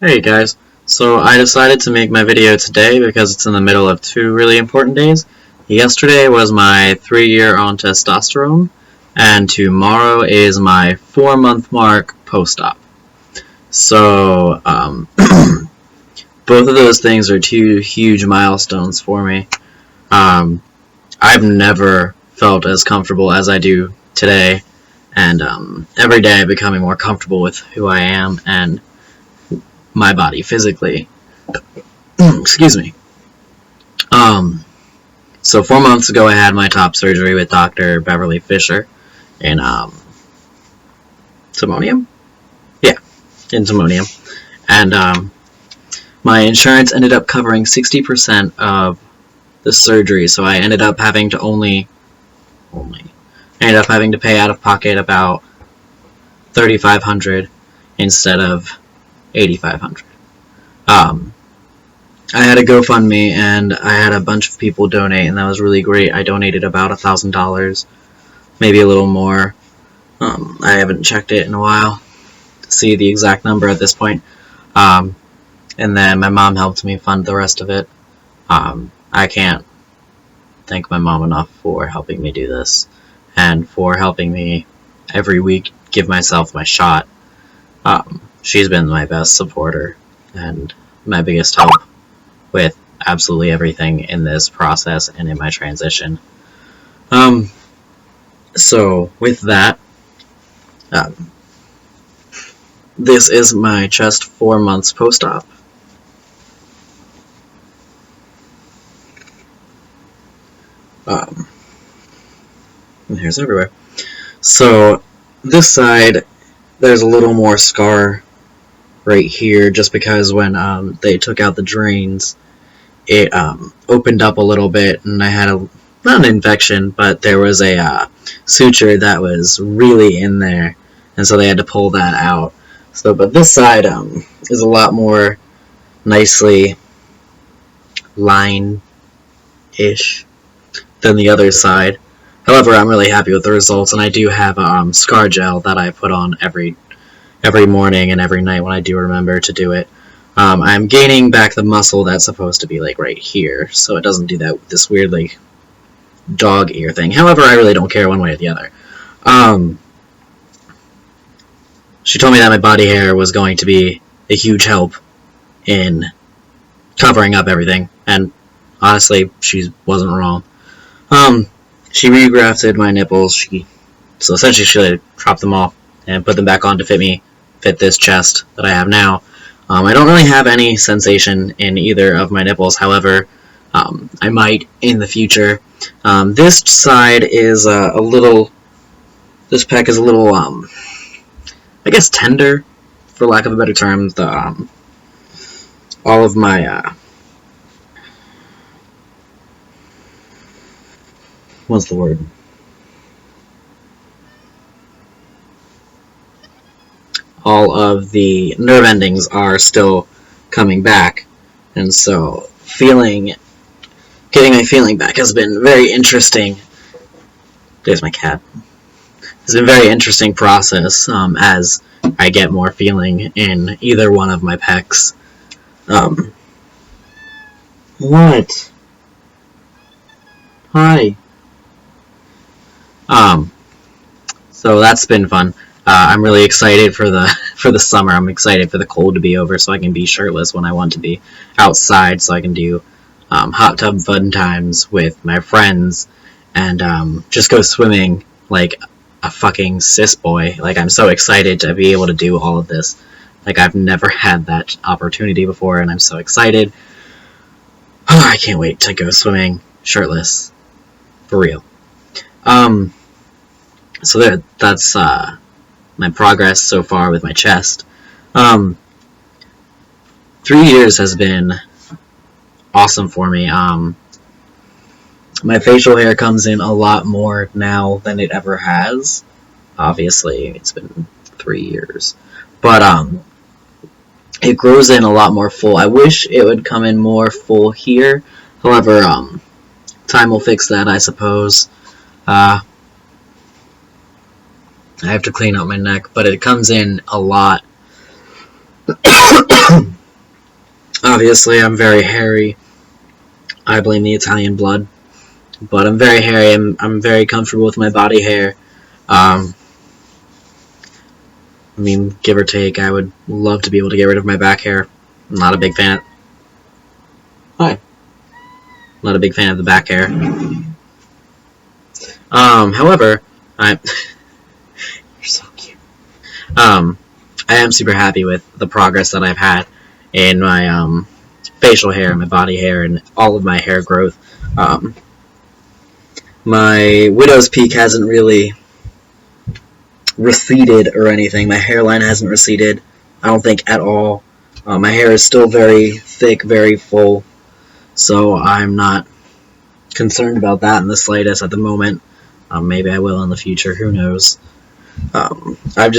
Hey guys, so I decided to make my video today because it's in the middle of two really important days. Yesterday was my 3-year on testosterone, and tomorrow is my 4-month mark post-op. So, both of those things are two huge milestones for me. I've never felt as comfortable as I do today, and every day I'm becoming more comfortable with who I am and my body physically. Excuse me. So 4 months ago I had my top surgery with Dr. Beverly Fisher in Timonium? Yeah, in Timonium. And my insurance ended up covering 60% of the surgery, so I ended up having to pay out of pocket about $3,500 instead of $8,500. I had a GoFundMe and I had a bunch of people donate, and that was really great. I donated about $1,000, maybe a little more. I haven't checked it in a while to see the exact number at this point. And then my mom helped me fund the rest of it. I can't thank my mom enough for helping me do this and for helping me every week give myself my shot. She's been my best supporter and my biggest help with absolutely everything in this process and in my transition. So with that, this is my chest 4 months post-op. And hair's everywhere. So this side, there's a little more scar right here, just because when they took out the drains, it opened up a little bit, and I had not an infection, but there was a suture that was really in there, and so they had to pull that out. So, but this side is a lot more nicely line-ish than the other side. However, I'm really happy with the results, and I do have scar gel that I put on every morning and every night when I do remember to do it. I'm gaining back the muscle that's supposed to be like right here, so it doesn't do that this weird like dog ear thing. However, I really don't care one way or the other. She told me that my body hair was going to be a huge help in covering up everything, and honestly, she wasn't wrong. She regrafted my nipples. So essentially she chopped them off and put them back on to fit this chest that I have now. I don't really have any sensation in either of my nipples. However, I might in the future. This side is a little. This pec is a little, I guess, tender, for lack of a better term. All of my what's the word? All of the nerve endings are still coming back, and so getting my feeling back has been very interesting. There's my cat. It's been a very interesting process as I get more feeling in either one of my pecs. What? Hi. So that's been fun. I'm really excited for the summer. I'm excited for the cold to be over so I can be shirtless when I want to be outside, so I can do hot tub fun times with my friends and just go swimming like a fucking cis boy. Like, I'm so excited to be able to do all of this. Like, I've never had that opportunity before, and I'm so excited. Oh, I can't wait to go swimming shirtless. For real. So that's my progress so far with my chest. 3 years has been awesome for me. My facial hair comes in a lot more now than it ever has. Obviously, it's been 3 years. But it grows in a lot more full. I wish it would come in more full here. However, time will fix that, I suppose. I have to clean out my neck, but it comes in a lot Obviously, I'm very hairy. I blame the Italian blood. But I'm very hairy. I'm very comfortable with my body hair. I mean, give or take, I would love to be able to get rid of my back hair. I'm not a big fan. Hi. Not a big fan of the back hair. However, you're so cute. I am super happy with the progress that I've had in my facial hair, my body hair, and all of my hair growth. My widow's peak hasn't really receded or anything. My hairline hasn't receded, I don't think, at all. My hair is still very thick, very full, so I'm not concerned about that in the slightest at the moment. Maybe I will in the future, who knows. I've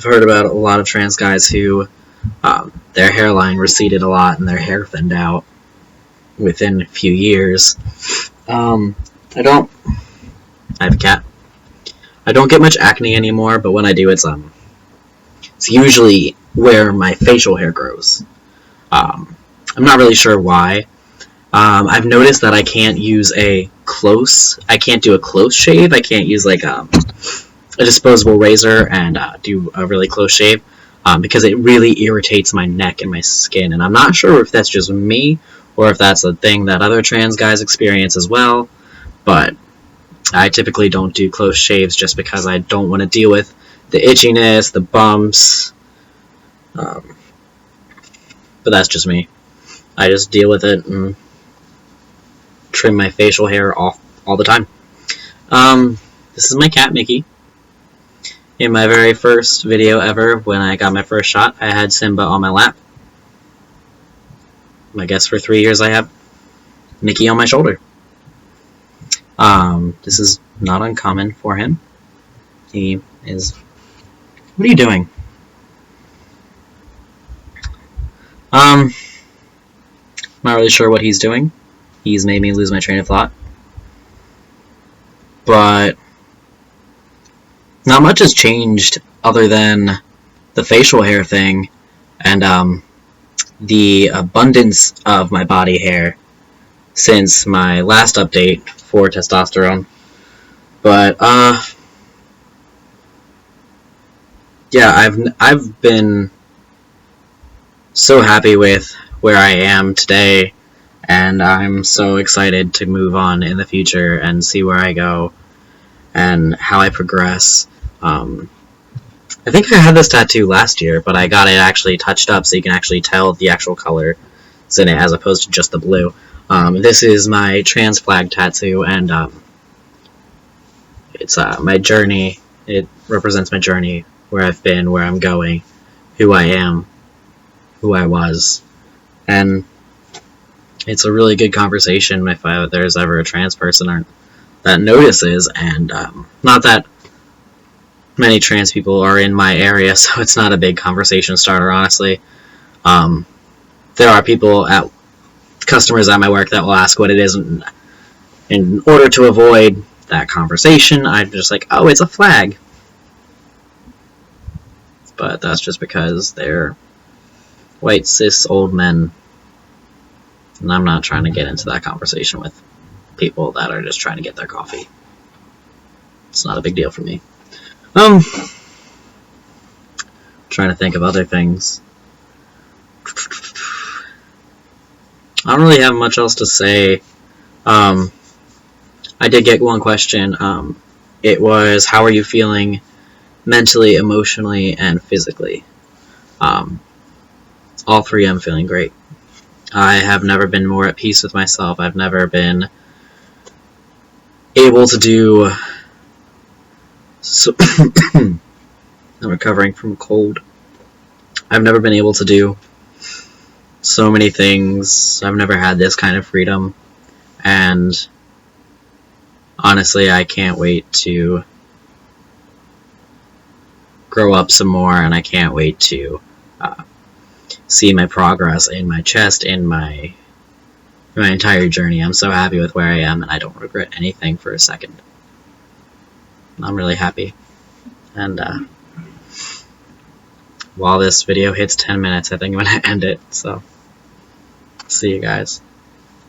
heard about a lot of trans guys who their hairline receded a lot and their hair thinned out within a few years. I have a cat. I don't get much acne anymore, but when I do, it's usually where my facial hair grows. I'm not really sure why. I've noticed that I can't do a close shave. I can't use like a disposable razor and do a really close shave because it really irritates my neck and my skin. And I'm not sure if that's just me or if that's a thing that other trans guys experience as well. But I typically don't do close shaves just because I don't want to deal with the itchiness, the bumps. But that's just me. I just deal with it and trim my facial hair off all the time. This is my cat, Mickey. In my very first video ever, when I got my first shot, I had Simba on my lap. I guess for 3 years I have Mickey on my shoulder. This is not uncommon for him. He is... What are you doing? Not really sure what he's doing. He's made me lose my train of thought. But not much has changed other than the facial hair thing and the abundance of my body hair since my last update for testosterone. But yeah, I've been so happy with where I am today, and I'm so excited to move on in the future and see where I go and how I progress. I think I had this tattoo last year, but I got it actually touched up so you can actually tell the actual color is in it as opposed to just the blue. This is my trans flag tattoo, and it's my journey. It represents my journey, where I've been, where I'm going, who I am, who I was, and it's a really good conversation if there's ever a trans person that notices, and not that many trans people are in my area, so it's not a big conversation starter, honestly. There are customers at my work that will ask what it is, and in order to avoid that conversation, I'm just like, oh, it's a flag. But that's just because they're white, cis, old men, and I'm not trying to get into that conversation with people that are just trying to get their coffee. It's not a big deal for me. Trying to think of other things. I don't really have much else to say. I did get one question. It was, how are you feeling mentally, emotionally, and physically? All three, I'm feeling great. I have never been more at peace with myself. I've never been able to do... I'm recovering from a cold. I've never been able to do so many things. I've never had this kind of freedom. And honestly, I can't wait to grow up some more, and I can't wait to see my progress in my chest, in my entire journey. I'm so happy with where I am, and I don't regret anything for a second. I'm really happy. And while this video hits 10 minutes, I think I'm going to end it. So See you guys.